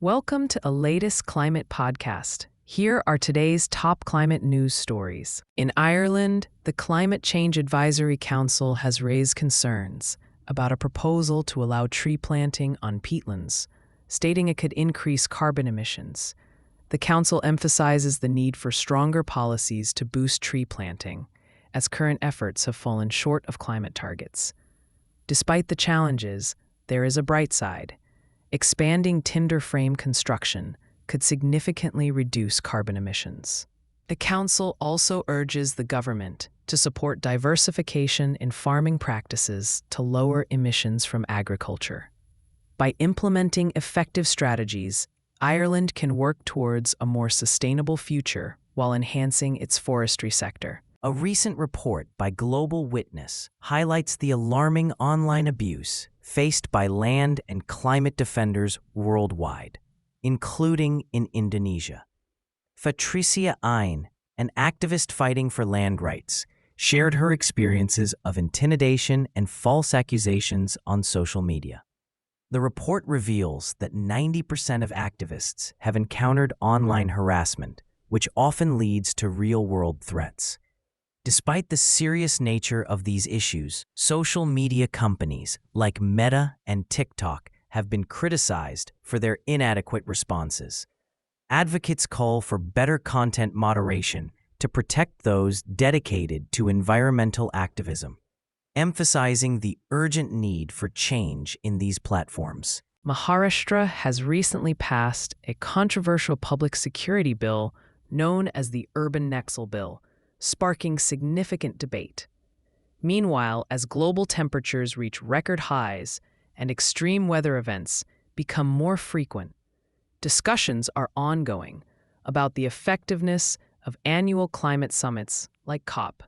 Welcome to a latest climate podcast. Here are today's top climate news stories. In Ireland, the Climate Change Advisory Council has raised concerns about a proposal to allow tree planting on peatlands, stating it could increase carbon emissions. The council emphasizes the need for stronger policies to boost tree planting, as current efforts have fallen short of climate targets. Despite the challenges, there is a bright side. Expanding timber frame construction could significantly reduce carbon emissions. The Council also urges the government to support diversification in farming practices to lower emissions from agriculture. By implementing effective strategies, Ireland can work towards a more sustainable future while enhancing its forestry sector. A recent report by Global Witness highlights the alarming online abuse faced by land and climate defenders worldwide, including in Indonesia. Patricia Ain, an activist fighting for land rights, shared her experiences of intimidation and false accusations on social media. The report reveals that 90% of activists have encountered online harassment, which often leads to real-world threats. Despite the serious nature of these issues, social media companies like Meta and TikTok have been criticized for their inadequate responses. Advocates call for better content moderation to protect those dedicated to environmental activism, emphasizing the urgent need for change in these platforms. Maharashtra has recently passed a controversial public security bill known as the Urban Nexal Bill, sparking significant debate. Meanwhile, as global temperatures reach record highs and extreme weather events become more frequent, discussions are ongoing about the effectiveness of annual climate summits like COP.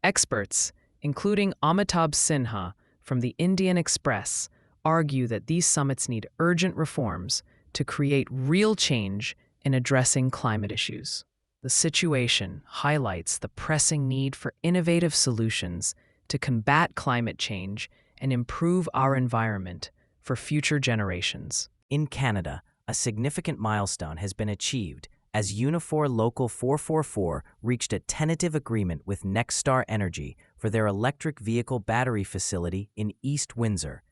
Experts, including Amitabh Sinha from the Indian Express, argue that these summits need urgent reforms to create real change in addressing climate issues. The situation highlights the pressing need for innovative solutions to combat climate change and improve our environment for future generations. In Canada, a significant milestone has been achieved as Unifor Local 444 reached a tentative agreement with NextStar Energy for their electric vehicle battery facility in East Windsor.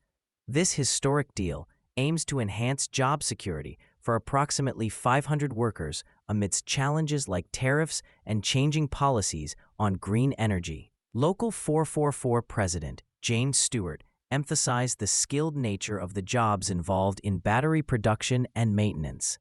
This historic deal aims to enhance job security for approximately 500 workers amidst challenges like tariffs and changing policies on green energy. Local 444 President Jane Stewart emphasized the skilled nature of the jobs involved in battery production and maintenance.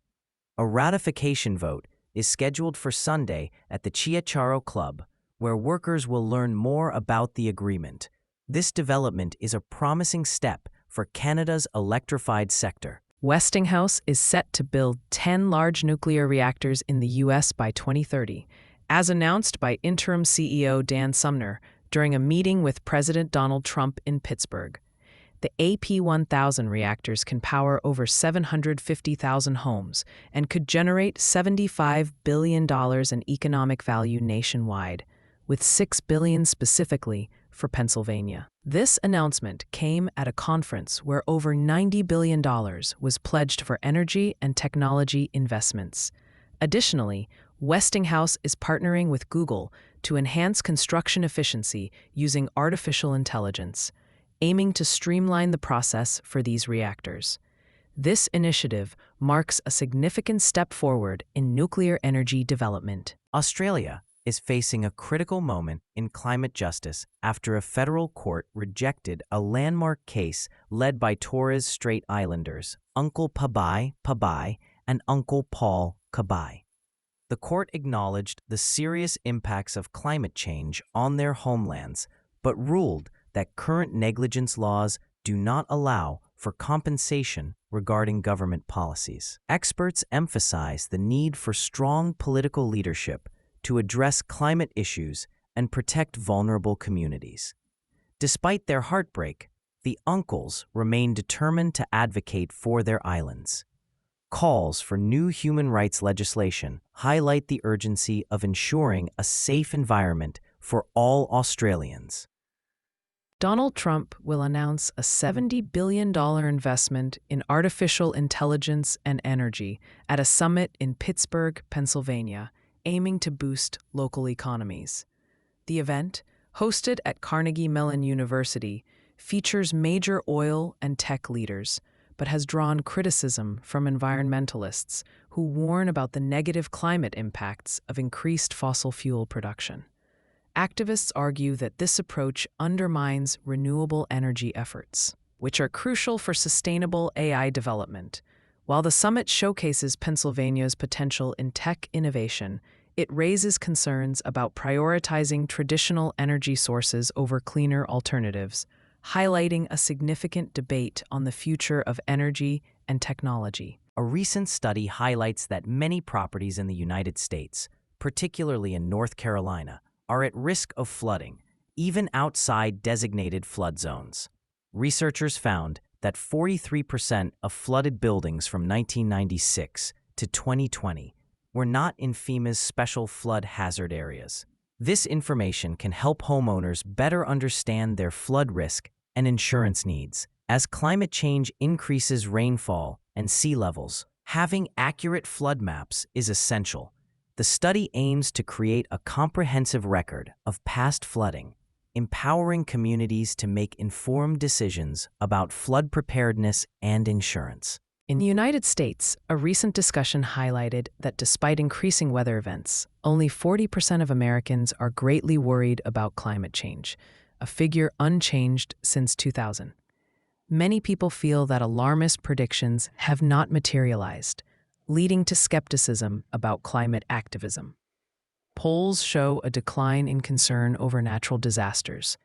A ratification vote is scheduled for Sunday at the Chiacharo Club, where workers will learn more about the agreement. This development is a promising step for Canada's electrified sector. Westinghouse is set to build 10 large nuclear reactors in the U.S. by 2030, as announced by interim CEO Dan Sumner during a meeting with President Donald Trump in Pittsburgh. The AP1000 reactors can power over 750,000 homes and could generate $75 billion in economic value nationwide, with $6 billion specifically for Pennsylvania. This announcement came at a conference where over $90 billion was pledged for energy and technology investments. Additionally, Westinghouse is partnering with Google to enhance construction efficiency using artificial intelligence, aiming to streamline the process for these reactors. This initiative marks a significant step forward in nuclear energy development. Australia is facing a critical moment in climate justice after a federal court rejected a landmark case led by Torres Strait Islanders, Uncle Pabai, and Uncle Paul Kabai. The court acknowledged the serious impacts of climate change on their homelands, but ruled that current negligence laws do not allow for compensation regarding government policies. Experts emphasize the need for strong political leadership to address climate issues and protect vulnerable communities. Despite their heartbreak, the uncles remain determined to advocate for their islands. Calls for new human rights legislation highlight the urgency of ensuring a safe environment for all Australians. Donald Trump will announce a $70 billion investment in artificial intelligence and energy at a summit in Pittsburgh, Pennsylvania, aiming to boost local economies. The event, hosted at Carnegie Mellon University, features major oil and tech leaders, but has drawn criticism from environmentalists who warn about the negative climate impacts of increased fossil fuel production. Activists argue that this approach undermines renewable energy efforts, which are crucial for sustainable AI development. While the summit showcases Pennsylvania's potential in tech innovation, it raises concerns about prioritizing traditional energy sources over cleaner alternatives, highlighting a significant debate on the future of energy and technology. A recent study highlights that many properties in the United States, particularly in North Carolina, are at risk of flooding, even outside designated flood zones. Researchers found that 43% of flooded buildings from 1996 to 2020 were not in FEMA's special flood hazard areas. This information can help homeowners better understand their flood risk and insurance needs. As climate change increases rainfall and sea levels, having accurate flood maps is essential. The study aims to create a comprehensive record of past flooding, empowering communities to make informed decisions about flood preparedness and insurance. In the United States, a recent discussion highlighted that despite increasing weather events, only 40% of Americans are greatly worried about climate change, a figure unchanged since 2000. Many people feel that alarmist predictions have not materialized, leading to skepticism about climate activism. Polls show a decline in concern over natural disasters,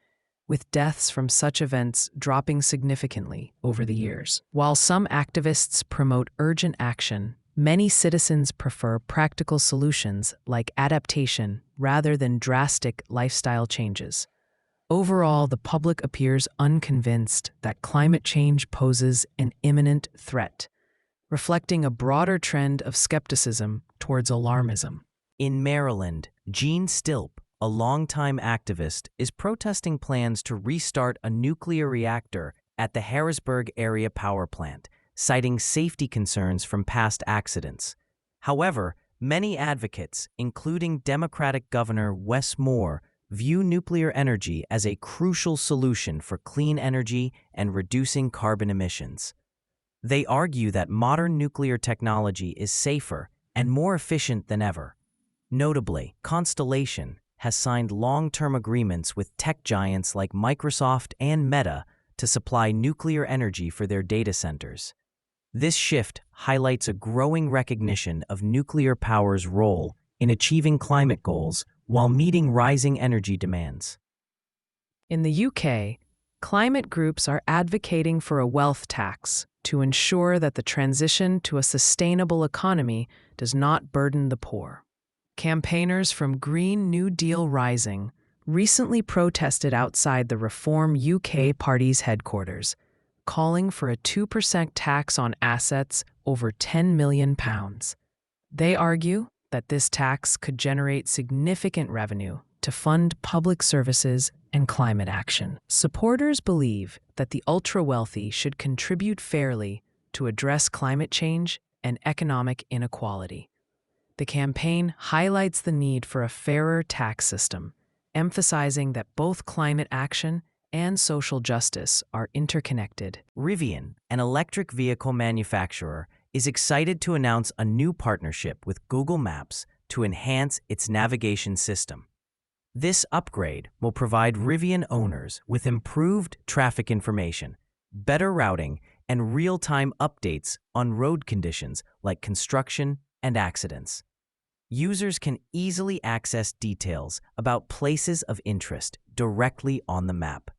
with deaths from such events dropping significantly over the years. While some activists promote urgent action, many citizens prefer practical solutions like adaptation rather than drastic lifestyle changes. Overall, the public appears unconvinced that climate change poses an imminent threat, reflecting a broader trend of skepticism towards alarmism. In Maryland, Gene Stilp, a longtime activist, is protesting plans to restart a nuclear reactor at the Harrisburg area power plant, citing safety concerns from past accidents. However, many advocates, including Democratic Governor Wes Moore, view nuclear energy as a crucial solution for clean energy and reducing carbon emissions. They argue that modern nuclear technology is safer and more efficient than ever. Notably, Constellation has signed long-term agreements with tech giants like Microsoft and Meta to supply nuclear energy for their data centers. This shift highlights a growing recognition of nuclear power's role in achieving climate goals while meeting rising energy demands. In the UK, climate groups are advocating for a wealth tax to ensure that the transition to a sustainable economy does not burden the poor. Campaigners from Green New Deal Rising recently protested outside the Reform UK Party's headquarters, calling for a 2% tax on assets over £10 million. They argue that this tax could generate significant revenue to fund public services and climate action. Supporters believe that the ultra-wealthy should contribute fairly to address climate change and economic inequality. The campaign highlights the need for a fairer tax system, emphasizing that both climate action and social justice are interconnected. Rivian, an electric vehicle manufacturer, is excited to announce a new partnership with Google Maps to enhance its navigation system. This upgrade will provide Rivian owners with improved traffic information, better routing, and real-time updates on road conditions like construction and accidents. Users can easily access details about places of interest directly on the map.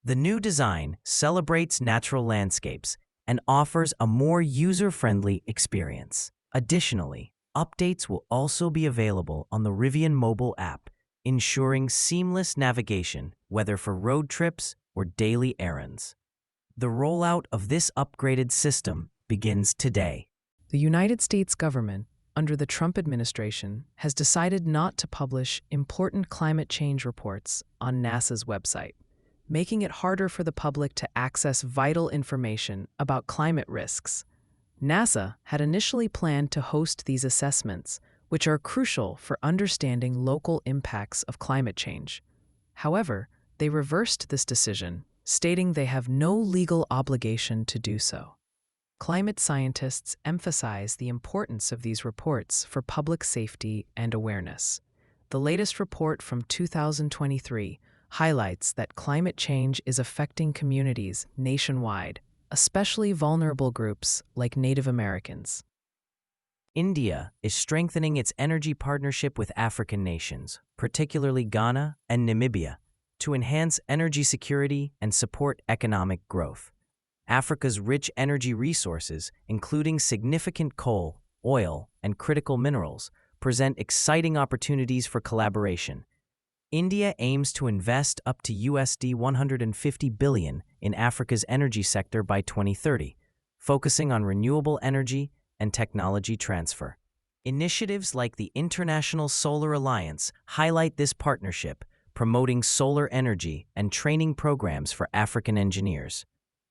The new design celebrates natural landscapes and offers a more user-friendly experience. Additionally, updates will also be available on the Rivian mobile app, ensuring seamless navigation, whether for road trips or daily errands. The rollout of this upgraded system begins today. The United States government, under the Trump administration, has decided not to publish important climate change reports on NASA's website. making it harder for the public to access vital information about climate risks. NASA had initially planned to host these assessments, which are crucial for understanding local impacts of climate change. However, they reversed this decision, stating they have no legal obligation to do so. Climate scientists emphasize the importance of these reports for public safety and awareness. The latest report from 2023 highlights that climate change is affecting communities nationwide, especially vulnerable groups like Native Americans. India is strengthening its energy partnership with African nations, particularly Ghana and Namibia, to enhance energy security and support economic growth. Africa's rich energy resources, including significant coal, oil, and critical minerals, present exciting opportunities for collaboration. India aims to invest up to USD 150 billion in Africa's energy sector by 2030, focusing on renewable energy and technology transfer. Initiatives like the International Solar Alliance highlight this partnership, promoting solar energy and training programs for African engineers.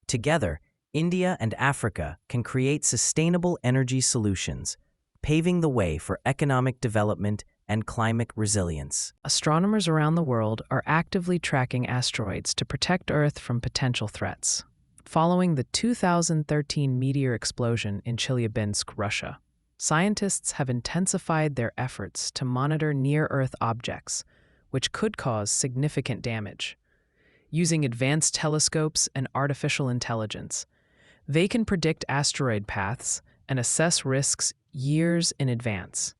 Together, India and Africa can create sustainable energy solutions, paving the way for economic development and climate resilience. Astronomers around the world are actively tracking asteroids to protect Earth from potential threats. Following the 2013 meteor explosion in Chelyabinsk, Russia, scientists have intensified their efforts to monitor near-Earth objects, which could cause significant damage. Using advanced telescopes and artificial intelligence, they can predict asteroid paths and assess risks years in advance.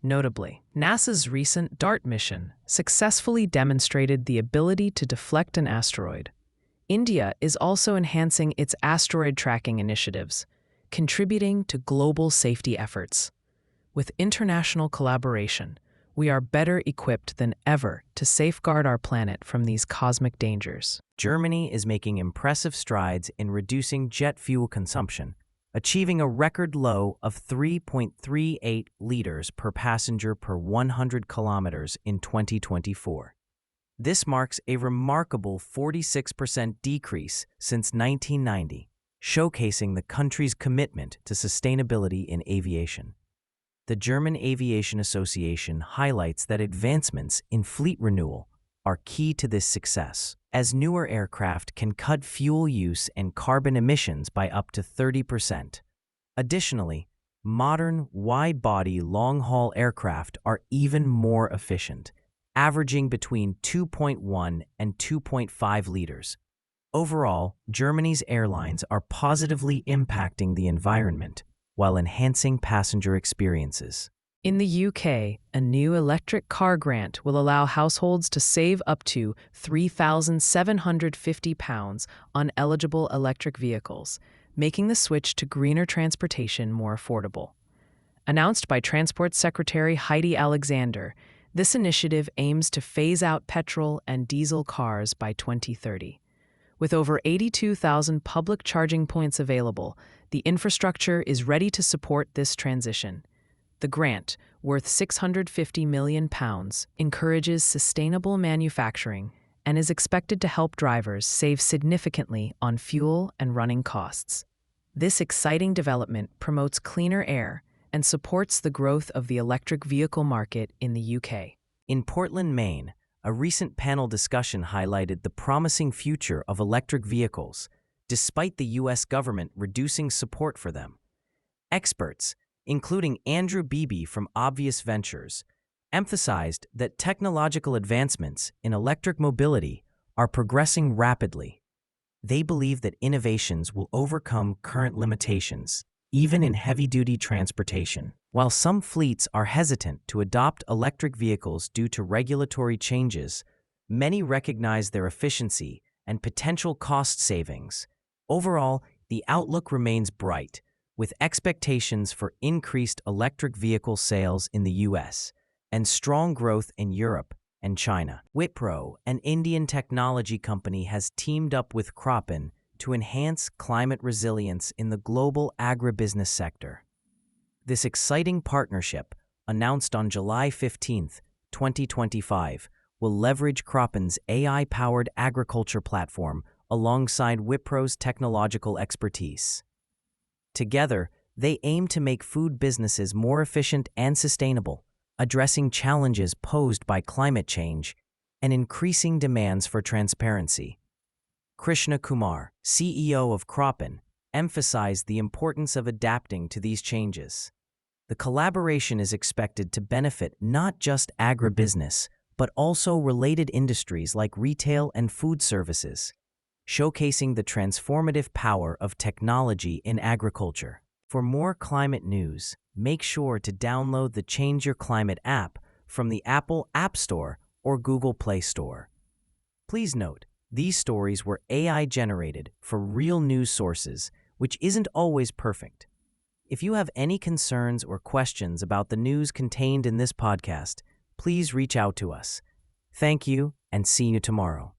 Notably, NASA's recent DART mission successfully demonstrated the ability to deflect an asteroid. India is also enhancing its asteroid tracking initiatives, contributing to global safety efforts. With international collaboration, we are better equipped than ever to safeguard our planet from these cosmic dangers. Germany is making impressive strides in reducing jet fuel consumption, achieving a record low of 3.38 liters per passenger per 100 kilometers in 2024. This marks a remarkable 46% decrease since 1990, showcasing the country's commitment to sustainability in aviation. The German Aviation Association highlights that advancements in fleet renewal are key to this success, as newer aircraft can cut fuel use and carbon emissions by up to 30%. Additionally, modern wide-body long-haul aircraft are even more efficient, averaging between 2.1 and 2.5 liters. Overall, Germany's airlines are positively impacting the environment while enhancing passenger experiences. In the UK, a new electric car grant will allow households to save up to £3,750 on eligible electric vehicles, making the switch to greener transportation more affordable. Announced by Transport Secretary Heidi Alexander, this initiative aims to phase out petrol and diesel cars by 2030. With over 82,000 public charging points available, the infrastructure is ready to support this transition. The grant, worth £650 million, encourages sustainable manufacturing and is expected to help drivers save significantly on fuel and running costs. This exciting development promotes cleaner air and supports the growth of the electric vehicle market in the UK. In Portland, Maine, a recent panel discussion highlighted the promising future of electric vehicles, despite the U.S. government reducing support for them. Experts, including Andrew Beebe from Obvious Ventures, emphasized that technological advancements in electric mobility are progressing rapidly. They believe that innovations will overcome current limitations, even in heavy-duty transportation. While some fleets are hesitant to adopt electric vehicles due to regulatory changes, many recognize their efficiency and potential cost savings. Overall, the outlook remains bright, with expectations for increased electric vehicle sales in the U.S. and strong growth in Europe and China. Wipro, an Indian technology company, has teamed up with Cropin to enhance climate resilience in the global agribusiness sector. This exciting partnership, announced on July 15, 2025, will leverage Kroppen's AI-powered agriculture platform alongside Wipro's technological expertise. Together, they aim to make food businesses more efficient and sustainable, addressing challenges posed by climate change and increasing demands for transparency. Krishna Kumar, CEO of Kroppen, emphasized the importance of adapting to these changes. The collaboration is expected to benefit not just agribusiness, but also related industries like retail and food services, showcasing the transformative power of technology in agriculture. For more climate news, make sure to download the Change Your Climate app from the Apple App Store or Google Play Store. Please note, these stories were AI-generated for real news sources, which isn't always perfect. If you have any concerns or questions about the news contained in this podcast, please reach out to us. Thank you, and see you tomorrow.